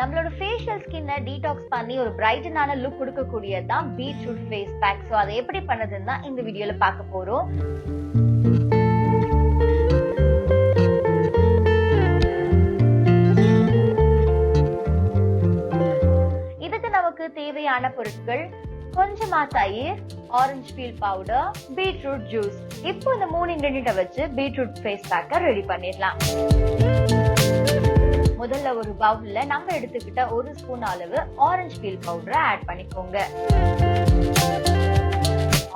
நம்மளோட ஃபேஷியல் ஸ்கின்னை டீடாக்ஸ் பண்ணி ஒரு பிரைட்டனான லுக் கொடுக்கக்கூடியது தான் பீட்ரூட் ஃபேஸ் பேக். ஸோ அதை எப்படி பண்ணதுன்னு தான் இந்த வீடியோல பார்க்க போறோம். இதுக்கு நமக்கு தேவையான பொருட்கள் கொஞ்சமா தயிர், orange peel powder, beetroot juice. இப்போ இந்த 3 இன்கிரிடியன்ட் வச்சு பீட்ரூட் ஃபேஸ் பேக்க ரெடி பண்ணிடலாம். முதல்ல ஒரு பவுல்ல நம்ம எடுத்துக்கிட்ட 1 ஸ்பூன் அளவு ஆரஞ்சு பீல் பவுடரை ஆட் பண்ணிக்கோங்க.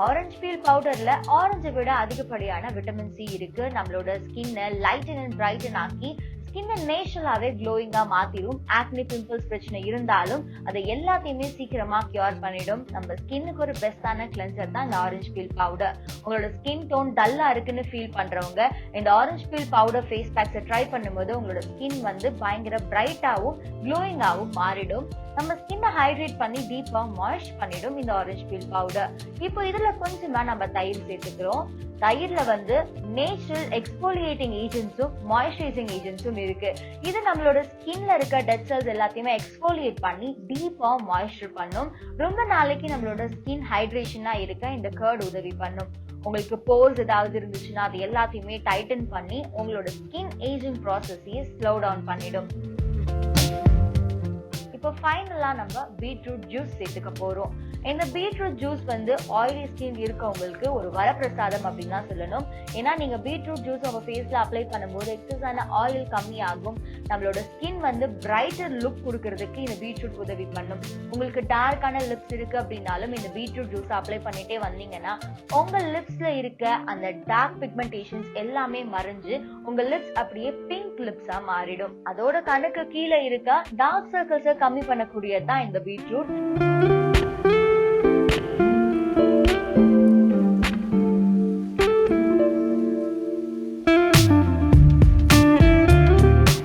ஆரஞ்சு பீல் பவுடர்ல ஆரஞ்சை விட அதிகப்படியான விட்டமின் சி இருக்கு. நம்மளோட ஸ்கின்னை லைட்டன் அண்ட் பிரைட்டன் ஆக்கி ஸ்கின்னை நேச்சுரலாவே க்ளோயிங்கா மாத்திரும். ஆக்னி பிம்பிள்ஸ் பிரச்சனை இருந்தாலும் அதை எல்லாத்தையுமே சீக்கிரமா கியூர் பண்ணிடும். நம்ம ஸ்கின்னுக்கு ஒரு பெஸ்டான கிளென்சர் தான் இந்த ஆரஞ்சு பீல் பவுடர். உங்களோட ஸ்கின் டோன் டல்லா இருக்குன்னு ஃபீல் பண்றவங்க இந்த ஆரஞ்சு பீல் பவுடர் ஃபேஸ் பேக்ஸை ட்ரை பண்ணும்போது உங்களோட ஸ்கின் பயங்கர பிரைட்டாவும் க்ளோயிங்காவும் மாறிடும். நம்ம ஸ்கின்னை ஹைட்ரேட் பண்ணி டீப்பா மாய்ஸ்ட் பண்ணிடும் இந்த ஆரஞ்சு பீல் பவுடர். இப்போ இதுல கொஞ்சமா நம்ம தயிர் சேர்த்துக்கிறோம். தயிர்ல நேச்சுரல் எக்ஸ்போலியேட்டிங் ஏஜென்ட்ஸும் மாய்ஸ்சரைசிங் ஏஜென்ட்ஸும் இருக்கு. இது நம்மளோட ஸ்கின்ல இருக்க டெட் செல்ஸ் எல்லாத்தையுமே எக்ஸ்போலியேட் பண்ணி டீப்பா மாய்ஸ்சர் பண்ணும். ரொம்ப நாளைக்கு நம்மளோட ஸ்கின் ஹைட்ரேஷனா இருக்க இந்த கர்ட் உதவி பண்ணும். உங்களுக்கு போர்ஸ் ஏதாவது இருந்துச்சுன்னா அது எல்லாத்தையுமே டைட்டன் பண்ணி உங்களோட ஸ்கின் ஏஜிங் ப்ராசஸையே ஸ்லோ டவுன் பண்ணிடும். இப்போ ஃபைனலா நம்ம பீட்ரூட் ஜூஸ் சேர்த்துக்க போறோம். இந்த பீட்ரூட் ஜூஸ் ஆயிலி ஸ்கின் இருக்கவங்களுக்கு ஒரு வரப்பிரசாதம் அப்படின்னு தான் சொல்லணும். ஏன்னா நீங்க பீட்ரூட் ஜூஸ் உங்க ஃபேஸ்ல அப்ளை பண்ணும்போது எக்ஸஸான ஆயில் கம்மியாகும். நம்மளோட ஸ்கின் பிரைட்டர் லுக் கொடுக்கறதுக்கு இந்த பீட்ரூட் உதவி பண்ணும். உங்களுக்கு டார்க்கான லிப்ஸ் இருக்கு அப்படின்னாலும் இந்த பீட்ரூட் ஜூஸ் அப்ளை பண்ணிட்டே வந்தீங்கன்னா உங்க லிப்ஸ்ல இருக்க அந்த டார்க் பிக்மெண்டேஷன்ஸ் எல்லாமே மறைஞ்சு உங்க லிப்ஸ் அப்படியே பிங்க் லிப்ஸா மாறிடும். அதோட கண்ணுக்கு கீழே இருக்க டார்க் சர்க்கிள்ஸை கம்மி பண்ணக்கூடியதான் இந்த பீட்ரூட்.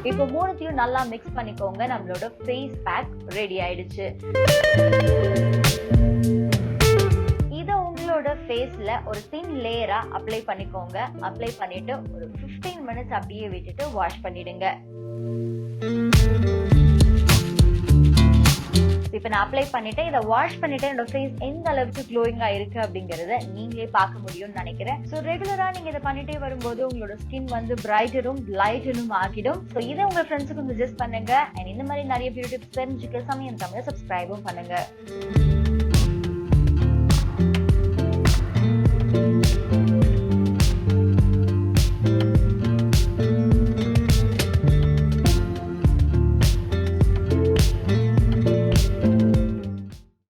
இப்போ 3த்தையும் நல்லா மிக்ஸ் பண்ணிக்கோங்க. நம்மளோட ஃபேஸ் பேக் ரெடி ஆயிடுச்சு. இத உங்களோட ஃபேஸ்ல ஒரு தின் லேயரா அப்ளை பண்ணிக்கோங்க. அப்ளை பண்ணிட்டு ஒரு 15 மினிட்ஸ் அப்படியே விட்டுட்டு வாஷ் பண்ணிடுங்க. இப்ப நான் அப்ளை பண்ணிட்டேன். இதை வாஷ் பண்ணிட்டு என்னோட ஃபேஸ் எந்த அளவுக்கு க்ளோயிங்கா இருக்கு அப்படிங்கறத நீங்களே பார்க்க முடியும்னு நினைக்கிறேன். சோ ரெகுலரா நீங்க இதை பண்ணிட்டே வரும்போது உங்களோட ஸ்கின் பிரைட்டரும் லைட்டரும் ஆகிடும். சோ இதை உங்க ஃப்ரெண்ட்ஸுக்கு சஜஸ்ட் பண்ணுங்க. அண்ட் இந்த மாதிரி நிறைய பியூட்டி டிப்ஸ் தெரிஞ்சுக்க சமயம் தமிழை சப்ஸ்கிரைபும் பண்ணுங்க.